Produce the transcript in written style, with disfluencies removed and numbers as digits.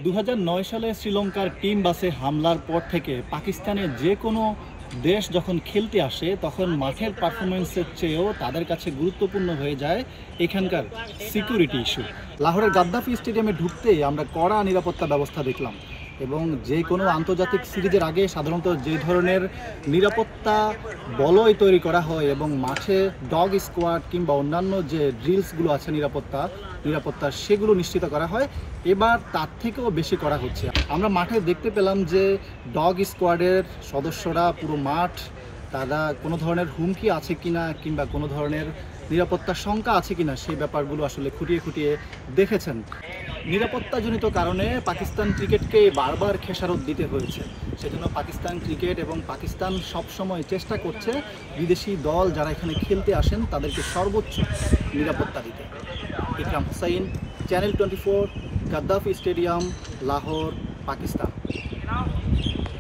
2009 সালে শ্রীলঙ্কার টিম বাসে হামলার পর থেকে পাকিস্তানে যে কোনো দেশ যখন খেলতে আসে তখন মাঠের পারফরমেন্সের চেয়েও তাদের কাছে গুরুত্বপূর্ণ হয়ে যায় এখানকার সিকিউরিটি ইস্যু। লাহোরের গাদ্দাফি স্টেডিয়ামে ঢুকতেই আমরা কড়া নিরাপত্তা ব্যবস্থা দেখলাম এবং যে কোনো আন্তর্জাতিক সিরিজের আগে সাধারণত যে ধরনের নিরাপত্তা বলয় তৈরি করা হয় এবং মাঠে ডগ স্কোয়াড কিংবা অন্যান্য যে ড্রিলসগুলো আছে নিরাপত্তা সেগুলো নিশ্চিত করা হয়, এবার তার থেকেও বেশি করা হচ্ছে। আমরা মাঠে দেখতে পেলাম যে ডগ স্কোয়াডের সদস্যরা পুরো মাঠ তারা কোনো ধরনের হুমকি আছে কিনা কিংবা কোনো ধরনের নিরাপত্তার শঙ্কা আছে কিনা সেই ব্যাপারগুলো আসলে খুঁটিয়ে খুঁটিয়ে দেখেছেন। নিরাপত্তাজনিত কারণে পাকিস্তান ক্রিকেটকে বারবার খেসারত দিতে হয়েছে। সেজন্য পাকিস্তান ক্রিকেট এবং পাকিস্তান সবসময় চেষ্টা করছে বিদেশি দল যারা এখানে খেলতে আসেন তাদেরকে সর্বোচ্চ নিরাপত্তা দিতে। Ikram Hussain, channel 24, Gaddafi stadium, Lahore, Pakistan.